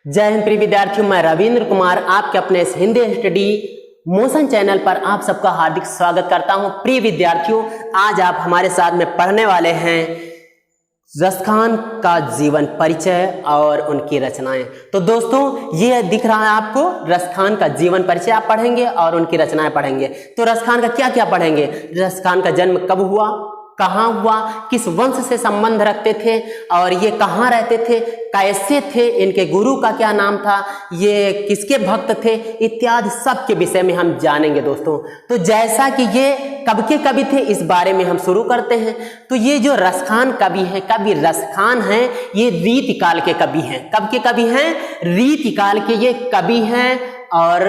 जय हिंद प्रिय विद्यार्थियों, मैं रविंद्र कुमार आपके अपने इस हिंदी स्टडी मोशन चैनल पर आप सबका हार्दिक स्वागत करता हूं। प्रिय विद्यार्थियों, आज आप हमारे साथ में पढ़ने वाले हैं रस खान का जीवन परिचय और उनकी रचनाएं। तो दोस्तों, ये दिख रहा है आपको, रस खान का जीवन परिचय आप पढ़ेंगे और उनकी रचनाएं पढ़ेंगे। तो रस खान का क्या क्या पढ़ेंगे? रस खान का जन्म कब हुआ, कहाँ हुआ, किस वंश से संबंध रखते थे और ये कहाँ रहते थे, कैसे थे, इनके गुरु का क्या नाम था, ये किसके भक्त थे, इत्यादि सब के विषय में हम जानेंगे दोस्तों। तो जैसा कि ये कब के कवि थे, इस बारे में हम शुरू करते हैं। तो ये जो रस खान कवि हैं, कवि रस खान हैं, ये रीतिकाल के कवि हैं। कब के कवि हैं? रीतिकाल के ये कवि हैं। और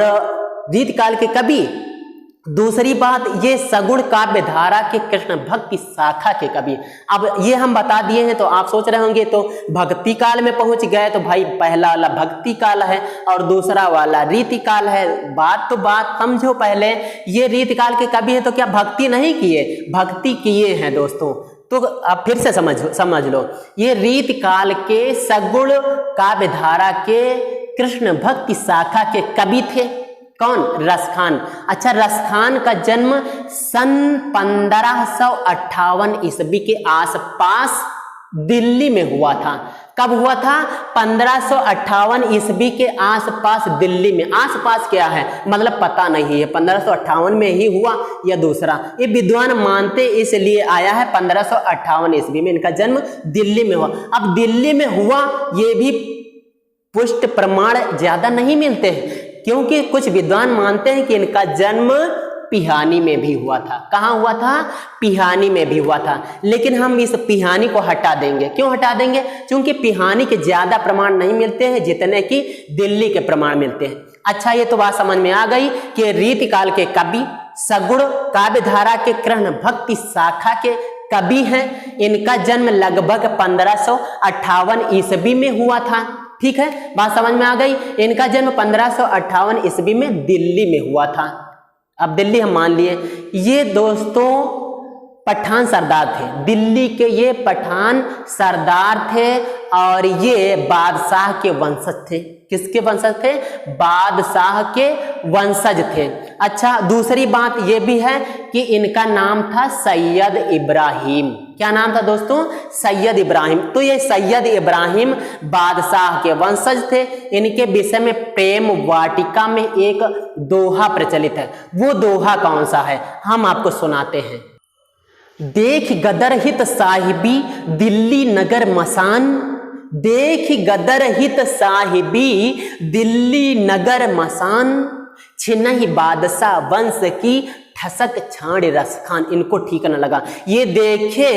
रीतिकाल के कवि, दूसरी बात, ये सगुण काव्य धारा के कृष्ण भक्ति शाखा के कवि। अब ये हम बता दिए हैं तो आप सोच रहे होंगे तो भक्ति काल में पहुंच गए। तो भाई, पहला वाला भक्ति काल है और दूसरा वाला रीति काल है। बात समझो पहले, ये रीति काल के कवि हैं तो क्या भक्ति नहीं किए? भक्ति किए हैं दोस्तों। तो अब फिर से समझ लो, ये रीति काल के सगुण काव्य धारा के कृष्ण भक्ति शाखा के कवि थे। कौन? रस खान। अच्छा, रस खान का जन्म सन 1558 ईस्वी के आसपास दिल्ली में हुआ था। कब हुआ था? 1558 ईस्वी के आसपास दिल्ली में। आसपास क्या है मतलब पता नहीं है, 1558 में ही हुआ या दूसरा, ये विद्वान मानते इसलिए आया है 1558 ईस्वी में इनका जन्म दिल्ली में हुआ। अब दिल्ली में हुआ, ये भी पुष्ट प्रमाण ज्यादा नहीं मिलते हैं, क्योंकि कुछ विद्वान मानते हैं कि इनका जन्म पिहानी में भी हुआ था। कहाँ हुआ था? पिहानी में भी हुआ था। लेकिन हम इस पिहानी को हटा देंगे। क्यों हटा देंगे? क्योंकि पिहानी के ज्यादा प्रमाण नहीं मिलते हैं जितने कि दिल्ली के प्रमाण मिलते हैं। अच्छा, ये तो बात समझ में आ गई कि रीतिकाल के कवि, सगुण काव्य धारा के कृष्ण भक्ति शाखा के कवि हैं। इनका जन्म लगभग 1558 ईस्वी में हुआ था। ठीक है, बात समझ में आ गई। इनका जन्म 1558 ईस्वी में दिल्ली में हुआ था। अब दिल्ली हम मान लिए। ये दोस्तों पठान सरदार थे, दिल्ली के ये पठान सरदार थे और ये बादशाह के वंशज थे। किसके वंशज थे? बादशाह के वंशज थे। अच्छा, दूसरी बात ये भी है कि इनका नाम था सैयद इब्राहिम। क्या नाम था दोस्तों? सैयद इब्राहिम। तो ये सैयद इब्राहिम बादशाह के वंशज थे। इनके विषय में प्रेम वाटिका में एक दोहा प्रचलित है। वो दोहा कौन सा है, हम आपको सुनाते हैं। देख गदर हित साहिबी दिल्ली नगर मसान, देख गदर हित साहिबी दिल्ली नगर मसान, छिनहि बादशाह वंश की ठसक छाड़ रस खान। इनको ठीक न लगा, ये देखे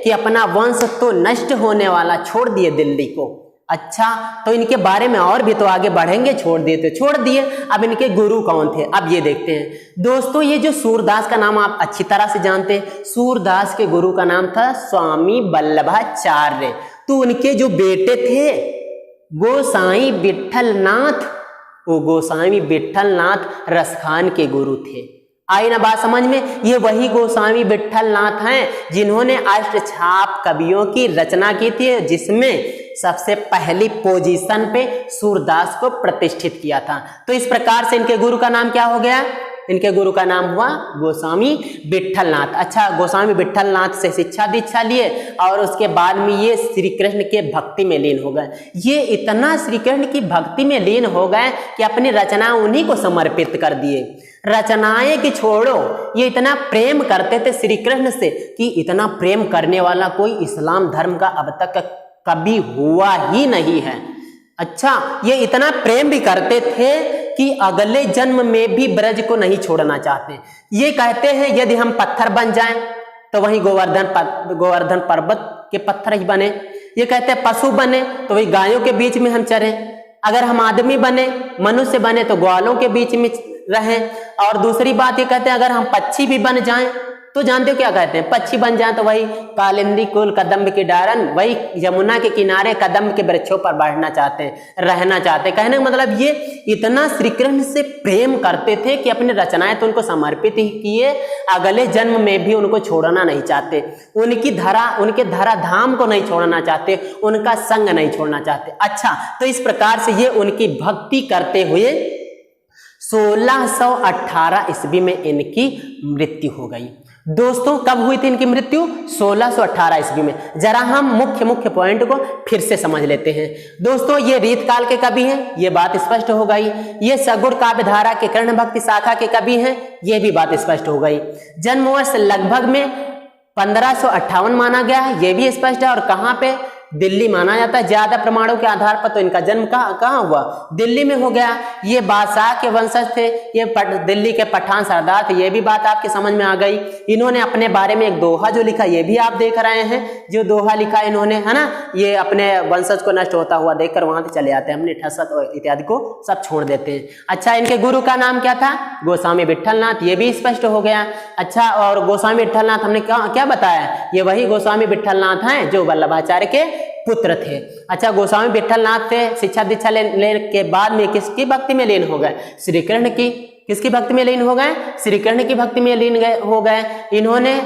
कि अपना वंश तो नष्ट होने वाला, छोड़ दिए दिल्ली को। अच्छा, तो इनके बारे में और भी तो आगे बढ़ेंगे। छोड़ दिए तो छोड़ दिए। अब इनके गुरु कौन थे, अब ये देखते हैं दोस्तों। ये जो सूरदास का नाम आप अच्छी तरह से जानते हैं, सूरदास के गुरु का नाम था स्वामी वल्लभाचार्य। तो उनके जो बेटे थे गोसाई विट्ठलनाथ, वो गोसाई विट्ठलनाथ रस खान के गुरु थे। आई ना बात समझ में? ये वही गोस्वामी विट्ठलनाथ हैं जिन्होंने अष्टछाप कवियों की रचना की थी, जिसमें सबसे पहली पोजीशन पे सूरदास को प्रतिष्ठित किया था। तो इस प्रकार से इनके गुरु का नाम क्या हो गया? इनके गुरु का नाम हुआ गोस्वामी विट्ठलनाथ। अच्छा, गोस्वामी विट्ठलनाथ से शिक्षा दीक्षा लिए और उसके बाद में ये श्री कृष्ण के भक्ति में लीन हो गए। ये इतना श्री कृष्ण की भक्ति में लीन हो गए कि अपनी रचना उन्हीं को समर्पित कर दिए। रचनाएं की छोड़ो, ये इतना प्रेम करते थे श्री कृष्ण से कि इतना प्रेम करने वाला कोई इस्लाम धर्म का अब तक कभी हुआ ही नहीं है। अच्छा, ये इतना प्रेम भी करते थे कि अगले जन्म में भी ब्रज को नहीं छोड़ना चाहते। ये कहते हैं यदि हम पत्थर बन जाएं तो वही गोवर्धन पर्वत के पत्थर ही बने। ये कहते हैं पशु बने तो वही गायों के बीच में हम चरें। अगर हम आदमी बने, मनुष्य बने तो ग्वालों के बीच में रहें। और दूसरी बात ये कहते हैं अगर हम पक्षी भी बन जाएं तो जानते हो क्या कहते हैं, पक्षी बन जाए तो वही कालिंदी कुल कदम्ब की डारन, वही यमुना के किनारे कदम्ब के वृक्षों पर बैठना चाहते हैं, रहना चाहते हैं। कहने का मतलब ये इतना श्री कृष्ण से प्रेम करते थे कि अपनी रचनाएं तो उनको समर्पित ही किए, अगले जन्म में भी उनको छोड़ना नहीं चाहते, उनके धरा धाम को नहीं छोड़ना चाहते, उनका संग नहीं छोड़ना चाहते। अच्छा, तो इस प्रकार से ये उनकी भक्ति करते हुए 1618 ईस्वी में इनकी मृत्यु हो गई। दोस्तों कब हुई थी इनकी मृत्यु? 1618 ईस्वी में। जरा हम मुख्य मुख्य पॉइंट को फिर से समझ लेते हैं। दोस्तों ये रीत काल के कवि हैं, ये बात स्पष्ट हो गई। ये सगुण काव्य धारा के कृष्ण भक्ति शाखा के कवि हैं, ये भी बात स्पष्ट हो गई। जन्म वर्ष लगभग में 1558 माना गया है, ये भी स्पष्ट है। और कहाँ पे? दिल्ली माना जाता है। ज्यादा प्रमाणों के आधार पर तो इनका जन्म कहाँ हुआ? दिल्ली में हो गया। ये बादशाह के वंशज थे, ये दिल्ली के पठान सरदार थे, ये भी बात आपके समझ में आ गई। इन्होंने अपने बारे में एक दोहा जो लिखा, ये भी आप देख रहे हैं, जो दोहा लिखा इन्होंने, है ना, ये अपने वंशज को नष्ट होता हुआ देखकर वहां से चले आते हैं, हमने ठसत इत्यादि को सब छोड़ देते हैं। अच्छा, इनके गुरु का नाम क्या था? गोस्वामी विट्ठलनाथ, ये भी स्पष्ट हो गया। अच्छा, और गोस्वामी विट्ठलनाथ हमने क्या बताया? ये वही गोस्वामी विट्ठलनाथ हैं जो वल्लभाचार्य के पुत्र थे। अच्छा, गोस्वामी विट्ठलनाथ से शिक्षा दीक्षा लेने के बाद में किसकी भक्ति में लीन हो गए? श्री कृष्ण की। किसकी भक्ति में लीन हो गए? श्री कृष्ण की भक्ति में लीन हो गए। इन्होंने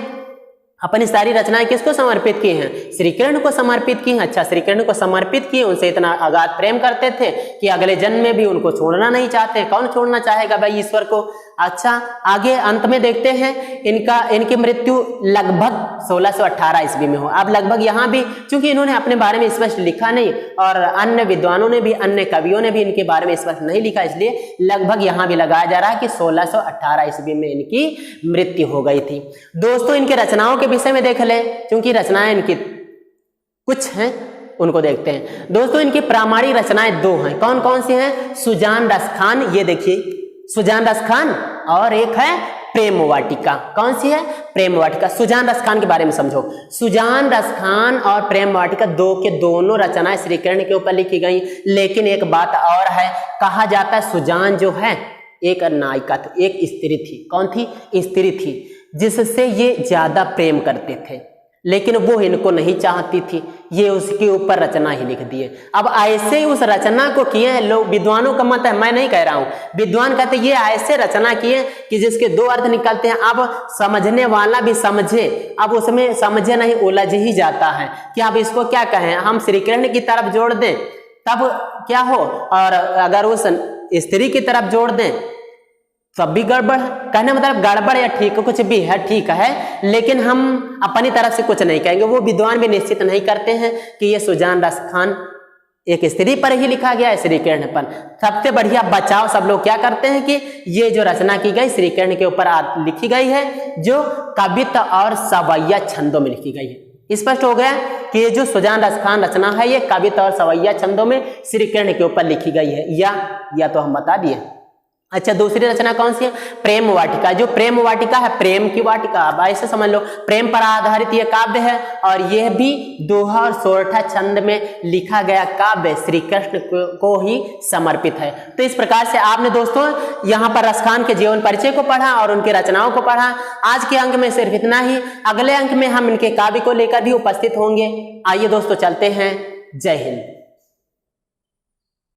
अपनी सारी रचनाएं किसको समर्पित की हैं? श्री कृष्ण को समर्पित की हैं। अच्छा, श्री कृष्ण को समर्पित किए, उनसे इतना अगाध प्रेम करते थे कि अगले जन्म में भी उनको छोड़ना नहीं चाहते। कौन छोड़ना चाहेगा भाई ईश्वर को? अच्छा, आगे अंत में देखते हैं इनकी मृत्यु लगभग 1618 ईस्वी में हो। अब लगभग यहाँ भी चूंकि इन्होंने अपने बारे में स्पष्ट लिखा नहीं और अन्य विद्वानों ने भी, अन्य कवियों ने भी इनके बारे में स्पष्ट नहीं लिखा, इसलिए लगभग यहाँ भी लगाया जा रहा है कि 1618 ईस्वी में इनकी मृत्यु हो गई थी। दोस्तों इनके रचनाओं के विषय में देख ले, क्योंकि रचनाएं इनकी कुछ हैं, उनको देखते हैं। दोस्तों इनकी प्रामाणिक रचनाएं दो हैं। कौन कौन सी हैं? सुजान रसखान, ये देखिए सुजान रसखान, और एक है प्रेम वाटिका। कौन सी है? प्रेम वाटिका। सुजान रसखान के बारे में समझो। सुजान रसखान और प्रेम वाटिका दो के दोनों रचनाएं श्री कृष्ण के ऊपर लिखी गई। लेकिन एक बात और है, कहा जाता है सुजान जो है एक नायिका थी, एक स्त्री थी। कौन थी? स्त्री थी, जिससे ये ज्यादा प्रेम करते थे, लेकिन वो इनको नहीं चाहती थी। ये उसके ऊपर रचना ही लिख दिए। अब ऐसे ही उस रचना को किए हैं लोग, विद्वानों का मत है, मैं नहीं कह रहा हूं, विद्वान कहते ये ऐसे रचना किए कि जिसके दो अर्थ निकलते हैं। अब समझने वाला भी समझे, अब उसमें समझे नहीं, उलझ ही जाता है कि अब इसको क्या कहें, हम श्री कृष्ण की तरफ जोड़ दें तब क्या हो, और अगर उस स्त्री की तरफ जोड़ दें सब भी गड़बड़ है। कहने मतलब गड़बड़ या ठीक कुछ भी है, ठीक है, लेकिन हम अपनी तरफ से कुछ नहीं कहेंगे। वो विद्वान भी निश्चित नहीं करते हैं कि ये सुजान रसखान एक स्त्री पर ही लिखा गया है, श्री कृष्ण पर। सबसे बढ़िया बचाव सब लोग क्या करते हैं कि ये जो रचना की गई श्री कृष्ण के ऊपर लिखी गई है, जो कविता और सवैया छंदों में लिखी गई है। स्पष्ट हो गया कि ये जो सुजान रसखान रचना है ये कविता और सवैया छंदों में श्री कृष्ण के ऊपर लिखी गई है, या तो हम बता दिए। अच्छा, दूसरी रचना कौन सी है? प्रेम वाटिका। जो प्रेम वाटिका है, प्रेम की वाटिका, अब ऐसे समझ लो, प्रेम पर आधारित यह काव्य है और यह भी दोहा और सोरठा छंद में लिखा गया काव्य श्री कृष्ण को ही समर्पित है। तो इस प्रकार से आपने दोस्तों यहाँ पर रसखान के जीवन परिचय को पढ़ा और उनकी रचनाओं को पढ़ा। आज के अंक में सिर्फ इतना ही, अगले अंक में हम इनके काव्य को लेकर भी उपस्थित होंगे। आइए दोस्तों चलते हैं। जय हिंद।